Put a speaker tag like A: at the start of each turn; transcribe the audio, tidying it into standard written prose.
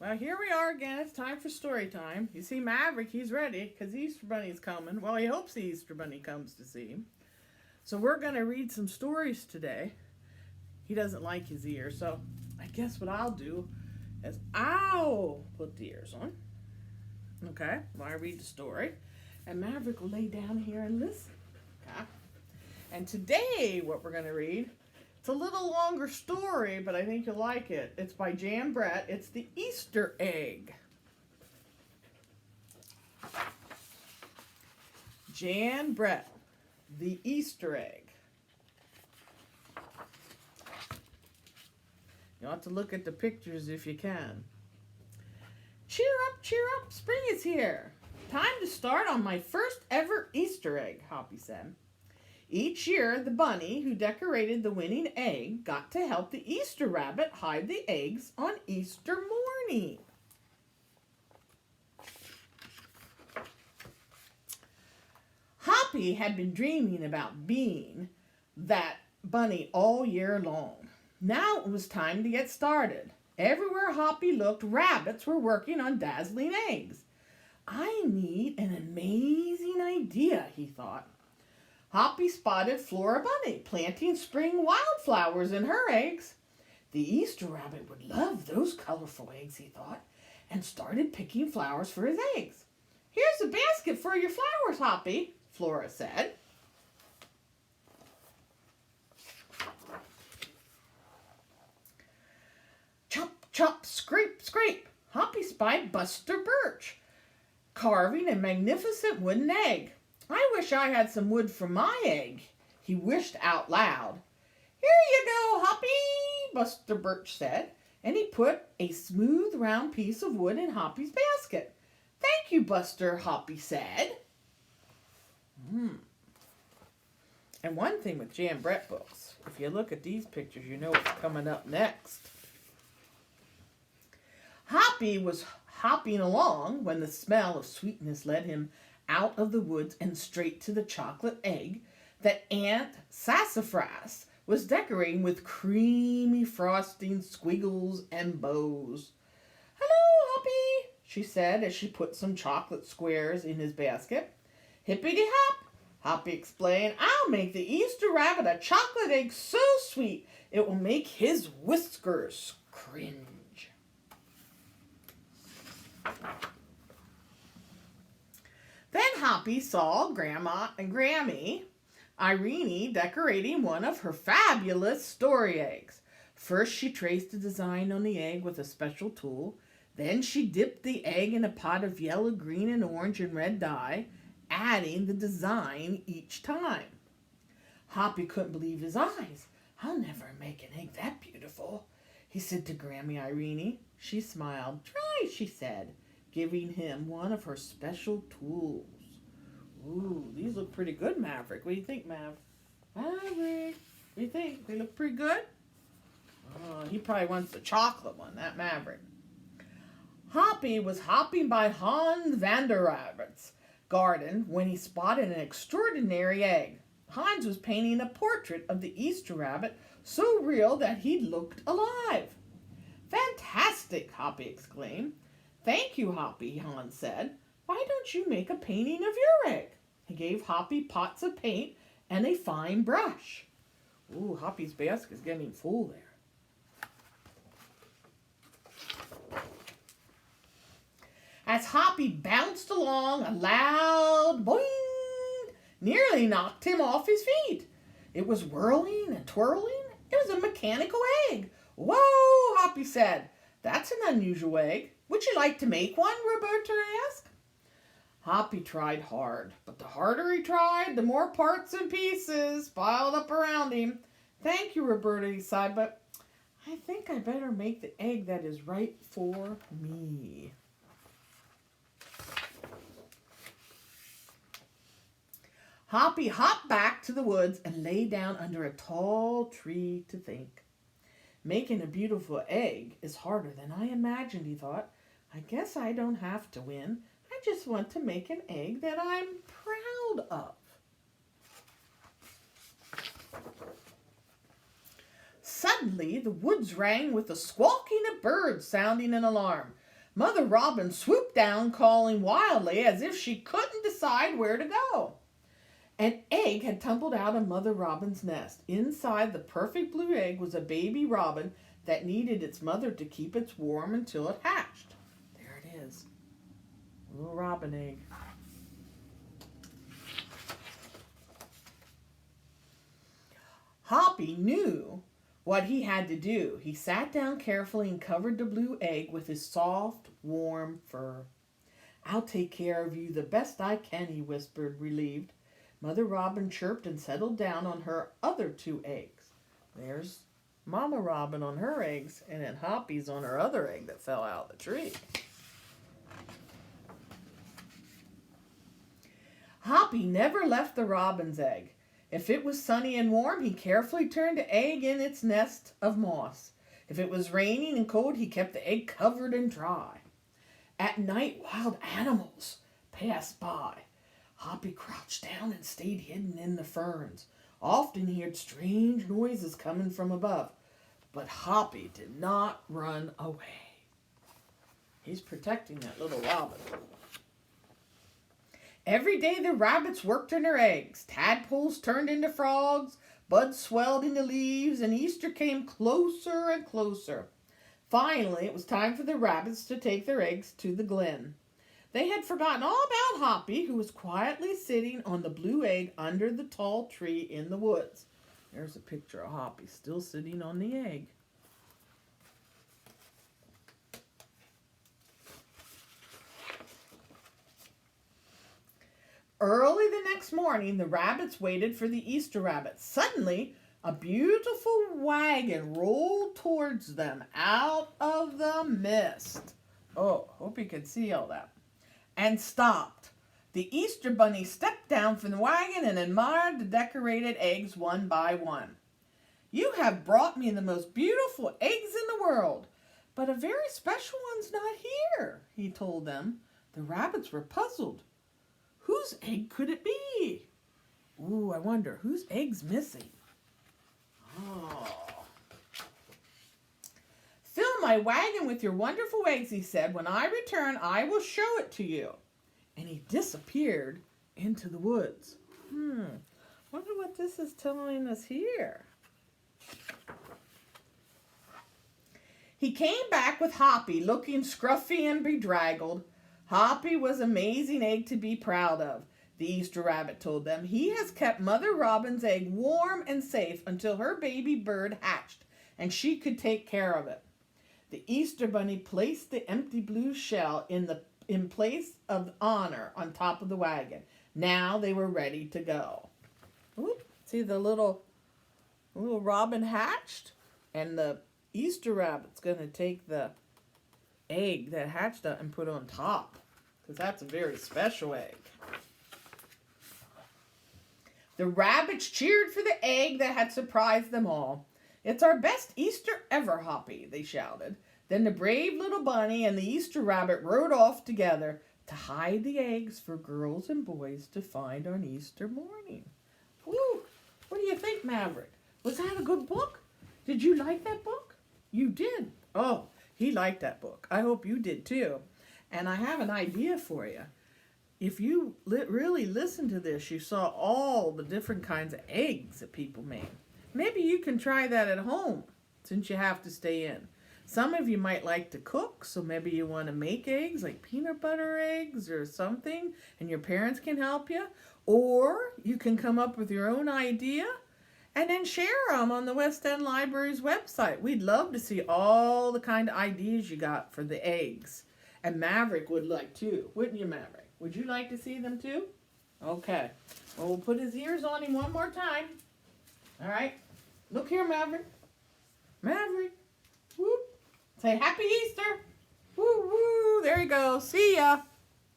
A: Well, here we are again. It's time for story time. You see, Maverick, he's ready because Easter Bunny's coming. Well, he hopes the Easter Bunny comes to see him. So we're going to read some stories today. He doesn't like his ears, so I guess what I'll do is I'll put the ears on. Okay, while I read the story. And Maverick will lay down here and listen. Okay? And today, what we're going to read, it's a little longer story, but I think you'll like it. It's by Jan Brett. It's The Easter Egg. Jan Brett, The Easter Egg. You'll have to look at the pictures if you can. Cheer up, spring is here. Time to start on my first ever Easter egg, Hoppy said. Each year, the bunny who decorated the winning egg got to help the Easter rabbit hide the eggs on Easter morning. Hoppy had been dreaming about being that bunny all year long. Now it was time to get started. Everywhere Hoppy looked, rabbits were working on dazzling eggs. I need an amazing idea, he thought. Hoppy spotted Flora Bunny planting spring wildflowers in her eggs. The Easter rabbit would love those colorful eggs, he thought, and started picking flowers for his eggs. Here's a basket for your flowers, Hoppy, Flora said. Chop, chop, scrape, scrape. Hoppy spied Buster Birch carving a magnificent wooden egg. I wish I had some wood for my egg, he wished out loud. Here you go, Hoppy, Buster Birch said, and he put a smooth round piece of wood in Hoppy's basket. Thank you, Buster, Hoppy said. And one thing with Jan Brett books, if you look at these pictures, you know what's coming up next. Hoppy was hopping along when the smell of sweetness led him out of the woods and straight to the chocolate egg that Aunt Sassafras was decorating with creamy frosting, squiggles, and bows. Hello, Hoppy, she said as she put some chocolate squares in his basket. Hippity-hop, Hoppy explained. I'll make the Easter rabbit a chocolate egg so sweet it will make his whiskers cringe. Then Hoppy saw Grandma and Grammy Irene decorating one of her fabulous story eggs. First, she traced a design on the egg with a special tool. Then she dipped the egg in a pot of yellow, green, and orange and red dye, adding the design each time. Hoppy couldn't believe his eyes. I'll never make an egg that beautiful, he said to Grammy Irene. She smiled. Try, she said, giving him one of her special tools. Ooh, these look pretty good, Maverick. What do you think, Maverick? What do you think? They look pretty good? Oh, he probably wants the chocolate one, that Maverick. Hoppy was hopping by Hans Vanderrabbit's garden when he spotted an extraordinary egg. Hans was painting a portrait of the Easter rabbit so real that he looked alive. Fantastic, Hoppy exclaimed. Thank you, Hoppy, Hans said. Why don't you make a painting of your egg? He gave Hoppy pots of paint and a fine brush. Ooh, Hoppy's basket is getting full there. As Hoppy bounced along, a loud boing nearly knocked him off his feet. It was whirling and twirling. It was a mechanical egg. Whoa, Hoppy said. That's an unusual egg. Would you like to make one? Roberta asked. Hoppy tried hard, but the harder he tried, the more parts and pieces piled up around him. Thank you, Roberta, he sighed, but I think I better make the egg that is right for me. Hoppy hopped back to the woods and lay down under a tall tree to think. Making a beautiful egg is harder than I imagined, he thought. I guess I don't have to win. I just want to make an egg that I'm proud of. Suddenly, the woods rang with the squawking of birds sounding an alarm. Mother Robin swooped down, calling wildly as if she couldn't decide where to go. An egg had tumbled out of Mother Robin's nest. Inside the perfect blue egg was a baby robin that needed its mother to keep it warm until it hatched. There it is. A little robin egg. Hoppy knew what he had to do. He sat down carefully and covered the blue egg with his soft, warm fur. "I'll take care of you the best I can," he whispered, relieved. Mother Robin chirped and settled down on her other 2 eggs. There's Mama Robin on her eggs, and then Hoppy's on her other egg that fell out of the tree. Hoppy never left the robin's egg. If it was sunny and warm, he carefully turned the egg in its nest of moss. If it was raining and cold, he kept the egg covered and dry. At night, wild animals passed by. Hoppy crouched down and stayed hidden in the ferns. Often he heard strange noises coming from above, but Hoppy did not run away. He's protecting that little robin. Every day the rabbits worked on their eggs. Tadpoles turned into frogs, buds swelled into leaves, and Easter came closer and closer. Finally, it was time for the rabbits to take their eggs to the glen. They had forgotten all about Hoppy, who was quietly sitting on the blue egg under the tall tree in the woods. There's a picture of Hoppy still sitting on the egg. Early the next morning, the rabbits waited for the Easter rabbit. Suddenly, a beautiful wagon rolled towards them out of the mist. Oh, hope you can see all that. And stopped. The Easter bunny stepped down from the wagon and admired the decorated eggs one by one. "You have brought me the most beautiful eggs in the world, but a very special one's not here," he told them. The rabbits were puzzled. Whose egg could it be? Ooh, I wonder, whose egg's missing? Oh. "Fill my wagon with your wonderful eggs," he said. "When I return, I will show it to you." And he disappeared into the woods. Wonder what this is telling us here. He came back with Hoppy, looking scruffy and bedraggled. Hoppy was an amazing egg to be proud of, the Easter rabbit told them. He has kept Mother Robin's egg warm and safe until her baby bird hatched, and she could take care of it. The Easter bunny placed the empty blue shell in place of honor on top of the wagon. Now they were ready to go. Ooh, see the little robin hatched, and the Easter rabbit's going to take the egg that hatched out and put on top, because that's a very special egg. The rabbits cheered for the egg that had surprised them all. "It's our best Easter ever, Hoppy," they shouted. Then the brave little bunny and the Easter rabbit rode off together to hide the eggs for girls and boys to find on Easter morning. Woo! What do you think, Maverick? Was that a good book? Did you like that book? You did? Oh, he liked that book. I hope you did too. And I have an idea for you. If you really listened to this, you saw all the different kinds of eggs that people made. Maybe you can try that at home since you have to stay in. Some of you might like to cook, so maybe you want to make eggs, like peanut butter eggs or something, and your parents can help you. Or you can come up with your own idea and then share them on the West End Library's website. We'd love to see all the kind of ideas you got for the eggs. And Maverick would like too, wouldn't you, Maverick? Would you like to see them too? Okay. Well, we'll put his ears on him one more time. All right. Look here, Maverick. Maverick. Whoop. Say Happy Easter. Woo, woo. There you go. See ya.